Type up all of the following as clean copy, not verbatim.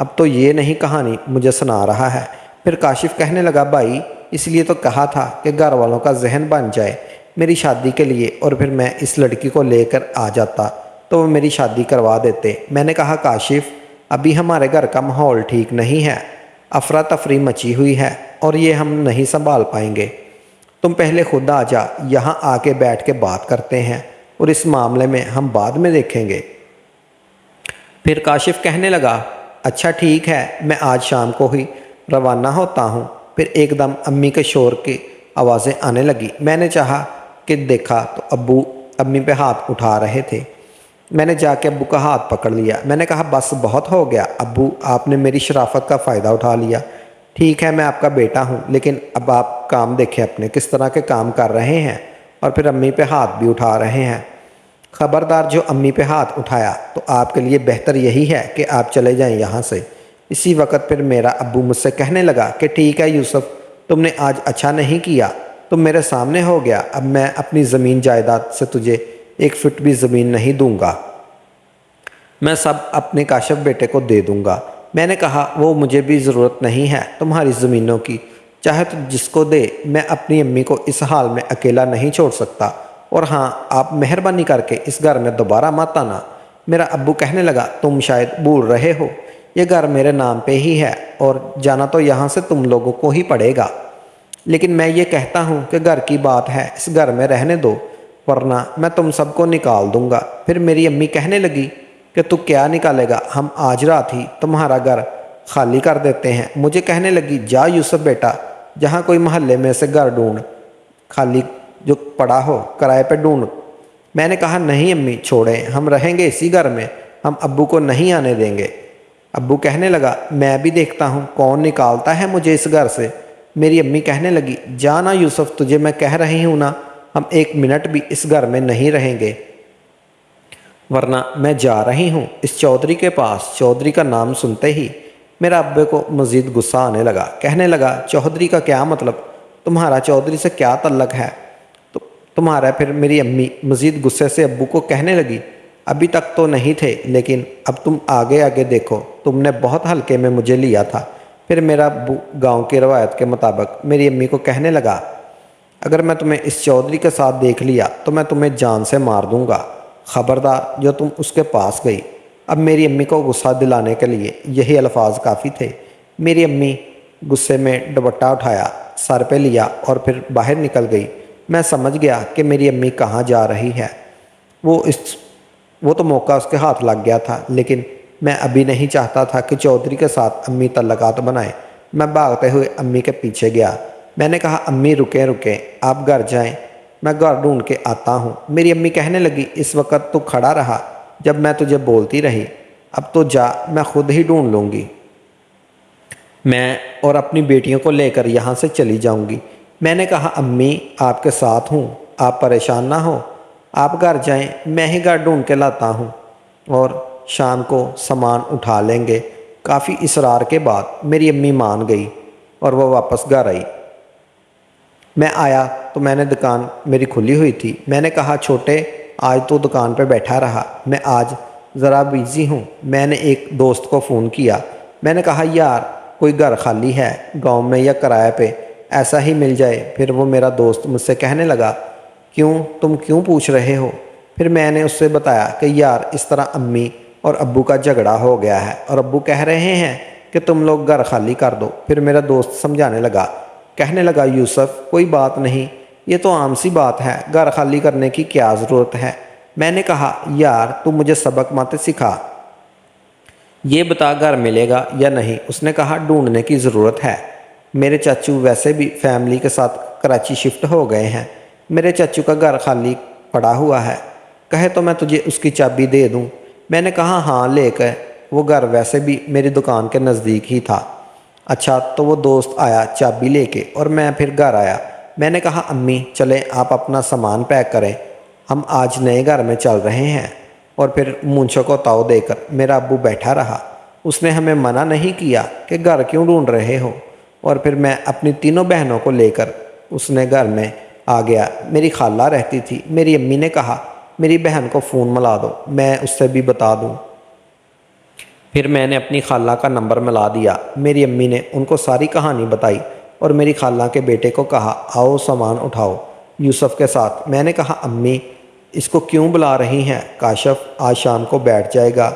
اب تو یہ نہیں کہانی مجھے سنا رہا ہے۔ پھر کاشف کہنے لگا بھائی اس لیے تو کہا تھا کہ گھر والوں کا ذہن بن جائے میری شادی کے لیے، اور پھر میں اس لڑکی کو لے کر آ جاتا تو وہ میری شادی کروا دیتے۔ میں نے کہا کاشف ابھی ہمارے گھر کا ماحول ٹھیک نہیں ہے، افراتفری مچی ہوئی ہے اور یہ ہم نہیں سنبھال پائیں گے۔ تم پہلے خود آ جا، یہاں آ کے بیٹھ کے بات کرتے ہیں اور اس معاملے میں ہم بعد میں دیکھیں گے۔ پھر کاشف کہنے لگا اچھا ٹھیک ہے، میں آج شام کو ہی روانہ ہوتا ہوں۔ پھر ایک دم امی کے شور کی آوازیں آنے لگی۔ میں نے چاہا کہ دیکھا تو ابو امی پہ ہاتھ اٹھا رہے تھے۔ میں نے جا کے ابو کا ہاتھ پکڑ لیا۔ میں نے کہا بس بہت ہو گیا ابو، آپ نے میری شرافت کا فائدہ اٹھا لیا۔ ٹھیک ہے میں آپ کا بیٹا ہوں، لیکن اب آپ کام دیکھیں اپنے کس طرح کے کام کر رہے ہیں، اور پھر امی پہ ہاتھ بھی اٹھا رہے ہیں۔ خبردار جو امی پہ ہاتھ اٹھایا تو آپ کے لیے بہتر یہی ہے کہ آپ چلے جائیں یہاں سے۔ اسی وقت پھر میرا ابو مجھ سے کہنے لگا کہ ٹھیک ہے یوسف، تم نے آج اچھا نہیں کیا، تم میرے سامنے ہو گیا، اب میں اپنی زمین جائیداد سے تجھے 1 فٹ بھی زمین نہیں دوں گا، میں سب اپنے کاشف بیٹے کو دے دوں گا۔ میں نے کہا وہ مجھے بھی ضرورت نہیں ہے تمہاری زمینوں کی، چاہے تو جس کو دے، میں اپنی امی کو اس حال میں اکیلا نہیں چھوڑ سکتا، اور ہاں آپ مہربانی کر کے اس گھر میں دوبارہ مت آنا۔ میرا ابو کہنے لگا تم شاید بھول رہے ہو، یہ گھر میرے نام پہ ہی ہے اور جانا تو یہاں سے تم لوگوں کو ہی پڑے گا، لیکن میں یہ کہتا ہوں کہ گھر کی بات ہے، اس گھر میں رہنے دو ورنہ میں تم سب کو نکال دوں گا۔ پھر میری امی کہنے لگی کہ تو کیا نکالے گا، ہم آج رات ہی تمہارا گھر خالی کر دیتے ہیں۔ مجھے کہنے لگی جا یوسف بیٹا، جہاں کوئی محلے میں سے گھر ڈھونڈ، خالی جو پڑا ہو کرائے پہ ڈھونڈ۔ میں نے کہا نہیں امی چھوڑیں، ہم رہیں گے اسی گھر میں، ہم ابو کو نہیں آنے دیں گے۔ ابو کہنے لگا میں بھی دیکھتا ہوں کون نکالتا ہے مجھے اس گھر سے۔ میری امی کہنے لگی جانا یوسف، تجھے میں کہہ رہی ہوں نا، ہم 1 منٹ بھی اس گھر میں نہیں رہیں گے، ورنہ میں جا رہی ہوں اس چودھری کے پاس۔ چودھری کا نام سنتے ہی میرا ابے کو مزید غصہ آنے لگا، کہنے لگا چودھری کا کیا مطلب، تمہارا چودھری سے کیا تعلق ہے تمہارا؟ پھر میری امی مزید غصے سے ابو کو کہنے لگی ابھی تک تو نہیں تھے، لیکن اب تم آگے آگے دیکھو، تم نے بہت ہلکے میں مجھے لیا تھا۔ پھر میرا ابو گاؤں کی روایت کے مطابق میری امی کو کہنے لگا اگر میں تمہیں اس چودھری کے ساتھ دیکھ لیا تو میں تمہیں جان سے مار دوں گا، خبردار جو تم اس کے پاس گئی۔ اب میری امی کو غصہ دلانے کے لیے یہی الفاظ کافی تھے۔ میری امی غصے میں دوپٹہ اٹھایا، سر پہ لیا اور پھر باہر نکل گئی۔ میں سمجھ گیا کہ میری امی کہاں جا رہی ہے، وہ تو موقع اس کے ہاتھ لگ گیا تھا، لیکن میں ابھی نہیں چاہتا تھا کہ چودھری کے ساتھ امی تعلقات بنائے۔ میں بھاگتے ہوئے امی کے پیچھے گیا۔ میں نے کہا امی رکیں رکیں، آپ گھر جائیں، میں گھر ڈھونڈ کے آتا ہوں۔ میری امی کہنے لگی اس وقت تو کھڑا رہا جب میں تجھے بولتی رہی، اب تو جا، میں خود ہی ڈھونڈ لوں گی، میں اور اپنی بیٹیوں کو لے کر یہاں سے چلی جاؤں گی۔ میں نے کہا امی آپ کے ساتھ ہوں، آپ پریشان نہ ہو، آپ گھر جائیں، میں ہی گھر ڈھونڈ کے لاتا ہوں اور شام کو سامان اٹھا لیں گے۔ کافی اصرار کے بعد میری امی مان گئی اور وہ واپس گھر آئی۔ میں آیا تو میں نے دکان میری کھلی ہوئی تھی۔ میں نے کہا چھوٹے آج تو دکان پہ بیٹھا رہا، میں آج ذرا بیزی ہوں۔ میں نے ایک دوست کو فون کیا، میں نے کہا یار کوئی گھر خالی ہے گاؤں میں یا کرائے پہ، ایسا ہی مل جائے۔ پھر وہ میرا دوست مجھ سے کہنے لگا تم کیوں پوچھ رہے ہو؟ پھر میں نے اس سے بتایا کہ یار اس طرح امی اور ابو کا جھگڑا ہو گیا ہے اور ابو کہہ رہے ہیں کہ تم لوگ گھر خالی کر دو۔ پھر میرا دوست سمجھانے لگا، کہنے لگا یوسف کوئی بات نہیں، یہ تو عام سی بات ہے، گھر خالی کرنے کی کیا ضرورت ہے؟ میں نے کہا یار تو مجھے سبق مت سکھا، یہ بتا گھر ملے گا یا نہیں؟ اس نے کہا ڈھونڈنے کی ضرورت ہے، میرے چاچو ویسے بھی فیملی کے ساتھ کراچی شفٹ ہو گئے ہیں، میرے چاچو کا گھر خالی پڑا ہوا ہے، کہے تو میں تجھے اس کی چابی دے دوں۔ میں نے کہا ہاں لے کر، وہ گھر ویسے بھی میری دکان کے نزدیک ہی تھا۔ اچھا تو وہ دوست آیا چابی لے کے اور میں پھر گھر آیا۔ میں نے کہا امی چلیں آپ اپنا سامان پیک کریں، ہم آج نئے گھر میں چل رہے ہیں۔ اور پھر مونچھوں کو تاؤ دے کر میرا ابو بیٹھا رہا، اس نے ہمیں منع نہیں کیا کہ گھر کیوں ڈھونڈ رہے ہو، اور پھر میں اپنی تینوں بہنوں کو لے کر اس نے گھر میں آ گیا۔ میری خالہ رہتی تھی، میری امی نے کہا میری بہن کو فون ملا دو، میں اس سے بھی بتا دوں۔ پھر میں نے اپنی خالہ کا نمبر ملا دیا۔ میری امی نے ان کو ساری کہانی بتائی اور میری خالہ کے بیٹے کو کہا آؤ سامان اٹھاؤ یوسف کے ساتھ۔ میں نے کہا امی اس کو کیوں بلا رہی ہیں؟ کاشف آج شام کو بیٹھ جائے گا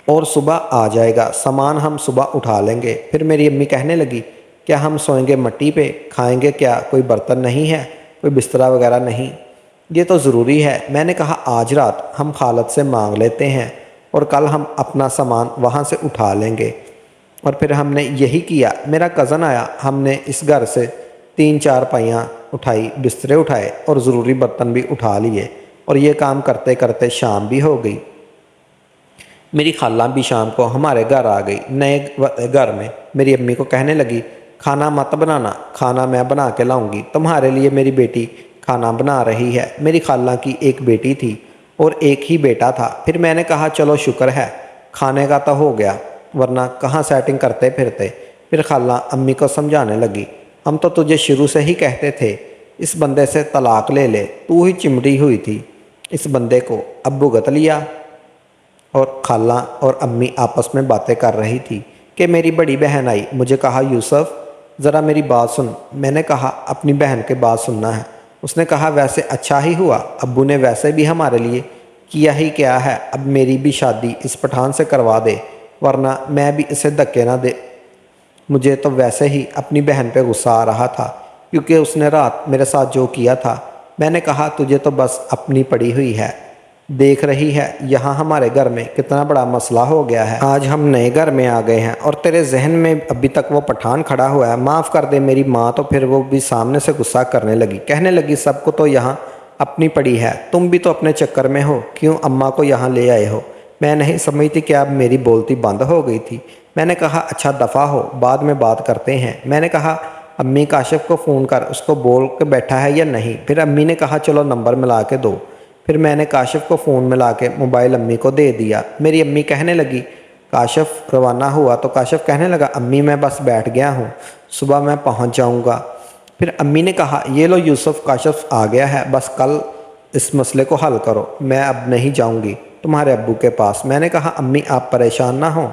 اور صبح آ جائے گا، سامان ہم صبح اٹھا لیں گے۔ پھر میری امی کہنے لگی کیا ہم سوئیں گے مٹی پہ؟ کھائیں گے کیا؟ کوئی برتن نہیں ہے، کوئی بسترا وغیرہ نہیں؟ یہ تو ضروری ہے۔ میں نے کہا آج رات ہم خالد سے مانگ لیتے ہیں اور کل ہم اپنا سامان وہاں سے اٹھا لیں گے۔ اور پھر ہم نے یہی کیا۔ میرا کزن آیا، ہم نے اس گھر سے 3-4 پائیاں اٹھائی، بسترے اٹھائے اور ضروری برتن بھی اٹھا لیے، اور یہ کام کرتے کرتے شام بھی ہو گئی۔ میری خالہ بھی شام کو ہمارے گھر آ گئی۔ نئے گھر میں میری امی کو کہنے لگی کھانا مت بنانا، کھانا میں بنا کے لاؤں گی، تمہارے لیے میری بیٹی کھانا بنا رہی ہے۔ میری خالہ کی ایک بیٹی تھی اور ایک ہی بیٹا تھا۔ پھر میں نے کہا چلو شکر ہے کھانے کا تو ہو گیا، ورنہ کہاں سیٹنگ کرتے پھرتے۔ پھر خالہ امی کو سمجھانے لگی ہم تو تجھے شروع سے ہی کہتے تھے اس بندے سے طلاق لے لے، تو ہی چمڑی ہوئی تھی اس بندے کو، اب بھگت لیا۔ اور خالہ اور امی آپس میں باتیں کر رہی تھی کہ میری بڑی بہن آئی۔ مجھے کہا یوسف ذرا میری بات سن۔ میں نے کہا اپنی بہن کے بات سننا ہے۔ اس نے کہا ویسے اچھا ہی ہوا، ابو نے ویسے بھی ہمارے لیے کیا ہی کیا ہے، اب میری بھی شادی اس پٹھان سے کروا دے، ورنہ میں بھی اسے دھکے نہ دے۔ مجھے تو ویسے ہی اپنی بہن پہ غصہ آ رہا تھا کیونکہ اس نے رات میرے ساتھ جو کیا تھا۔ میں نے کہا تجھے تو بس اپنی پڑی ہوئی ہے، دیکھ رہی ہے یہاں ہمارے گھر میں کتنا بڑا مسئلہ ہو گیا ہے، آج ہم نئے گھر میں آ گئے ہیں اور تیرے ذہن میں ابھی تک وہ پٹھان کھڑا ہوا ہے۔ معاف کر دے میری ماں۔ تو پھر وہ بھی سامنے سے غصہ کرنے لگی، کہنے لگی سب کو تو یہاں اپنی پڑی ہے، تم بھی تو اپنے چکر میں ہو، کیوں اماں کو یہاں لے آئے ہو؟ میں نہیں سمجھتی کہ اب میری بولتی بند ہو گئی تھی۔ میں نے کہا اچھا دفع ہو، بعد میں بات کرتے ہیں۔ میں نے کہا امی کاشف کو فون کر، اس کو بول کے بیٹھا ہے یا نہیں؟ پھر امی نے کہا چلو نمبر ملا کے دو۔ پھر میں نے کاشف کو فون ملا کے موبائل امی کو دے دیا۔ میری امی کہنے لگی کاشف روانہ ہوا تو کاشف کہنے لگا امی میں بس بیٹھ گیا ہوں، صبح میں پہنچ جاؤں گا۔ پھر امی نے کہا یہ لو یوسف کاشف آ گیا ہے، بس کل اس مسئلے کو حل کرو، میں اب نہیں جاؤں گی تمہارے ابو کے پاس۔ میں نے کہا امی آپ پریشان نہ ہوں،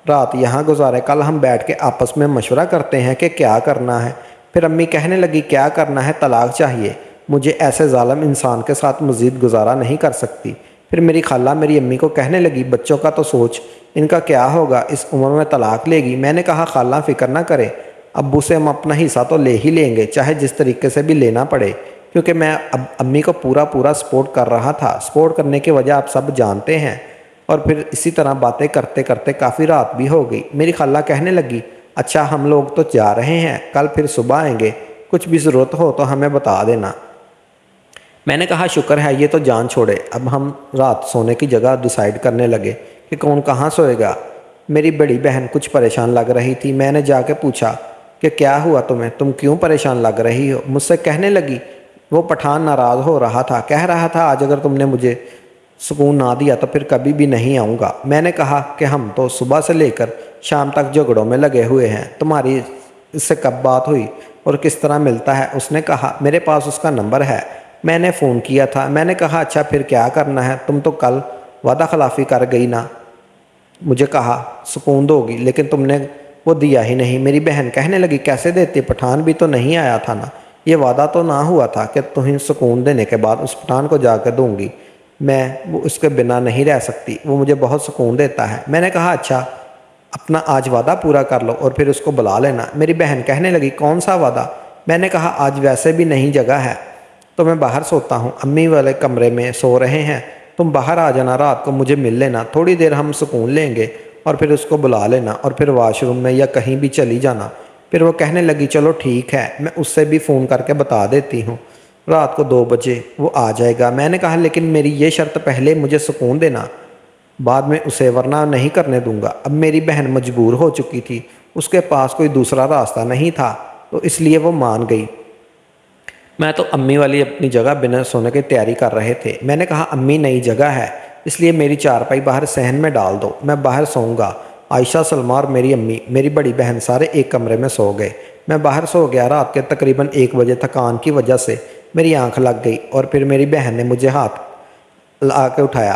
رات یہاں گزارے، کل ہم بیٹھ کے آپس میں مشورہ کرتے ہیں کہ کیا کرنا ہے۔ پھر امی کہنے لگی کیا کرنا ہے؟ طلاق چاہیے، مجھے ایسے ظالم انسان کے ساتھ مزید گزارا نہیں کر سکتی۔ پھر میری خالہ میری امی کو کہنے لگی بچوں کا تو سوچ، ان کا کیا ہوگا، اس عمر میں طلاق لے گی۔ میں نے کہا خالہ فکر نہ کرے، ابو سے ہم اپنا حصہ تو لے ہی لیں گے، چاہے جس طریقے سے بھی لینا پڑے، کیونکہ میں اب امی کو پورا سپورٹ کر رہا تھا۔ سپورٹ کرنے کی وجہ آپ سب جانتے ہیں۔ اور پھر اسی طرح باتیں کرتے کرتے کافی رات بھی ہو گئی۔ میری خالہ کہنے لگی اچھا ہم لوگ تو جا رہے ہیں، کل پھر صبح آئیں گے، کچھ بھی ضرورت ہو تو ہمیں بتا دینا۔ میں نے کہا شکر ہے یہ تو جان چھوڑے۔ اب ہم رات سونے کی جگہ ڈیسائیڈ کرنے لگے کہ کون کہاں سوئے گا۔ میری بڑی بہن کچھ پریشان لگ رہی تھی۔ میں نے جا کے پوچھا کہ کیا ہوا تمہیں، تم کیوں پریشان لگ رہی ہو؟ مجھ سے کہنے لگی وہ پٹھان ناراض ہو رہا تھا، کہہ رہا تھا آج اگر تم نے مجھے سکون نہ دیا تو پھر کبھی بھی نہیں آؤں گا۔ میں نے کہا کہ ہم تو صبح سے لے کر شام تک جھگڑوں میں لگے ہوئے ہیں، تمہاری اس سے کب بات ہوئی اور کس طرح ملتا ہے؟ اس نے کہا میرے پاس اس کا نمبر ہے، میں نے فون کیا تھا۔ میں نے کہا اچھا پھر کیا کرنا ہے؟ تم تو کل وعدہ خلافی کر گئی نا، مجھے کہا سکون دو گی، لیکن تم نے وہ دیا ہی نہیں۔ میری بہن کہنے لگی کیسے دیتی، پٹھان بھی تو نہیں آیا تھا نا، یہ وعدہ تو نہ ہوا تھا کہ تمہیں سکون دینے کے بعد اس پٹھان کو جا کے دوں گی، میں وہ اس کے بنا نہیں رہ سکتی، وہ مجھے بہت سکون دیتا ہے۔ میں نے کہا اچھا اپنا آج وعدہ پورا کر لو اور پھر اس کو بلا لینا۔ میری بہن کہنے لگی کون سا وعدہ؟ میں نے کہا آج ویسے بھی نہیں جگہ ہے تو میں باہر سوتا ہوں، امی والے کمرے میں سو رہے ہیں، تم باہر آ جانا، رات کو مجھے مل لینا، تھوڑی دیر ہم سکون لیں گے اور پھر اس کو بلا لینا اور پھر واش روم میں یا کہیں بھی چلی جانا۔ پھر وہ کہنے لگی چلو ٹھیک ہے، میں اس سے بھی فون کر کے بتا دیتی ہوں، رات کو 2 بجے وہ آ جائے گا۔ میں نے کہا لیکن میری یہ شرط پہلے مجھے سکون دینا، بعد میں اسے ورنہ نہیں کرنے دوں گا۔ اب میری بہن مجبور ہو چکی تھی، اس کے پاس کوئی دوسرا راستہ نہیں تھا تو اس لیے وہ مان گئی۔ میں تو امی والی اپنی جگہ بنا سونے کی تیاری کر رہے تھے۔ میں نے کہا امی نئی جگہ ہے اس لیے میری چارپائی باہر صحن میں ڈال دو، میں باہر سوؤں گا۔ عائشہ، سلمہ اور میری امی، میری بڑی بہن سارے ایک کمرے میں سو گئے، میں باہر سو گیا۔ رات کے تقریباً 1 بجے تھکان کی وجہ سے میری آنکھ لگ گئی اور پھر میری بہن نے مجھے ہاتھ لا کے اٹھایا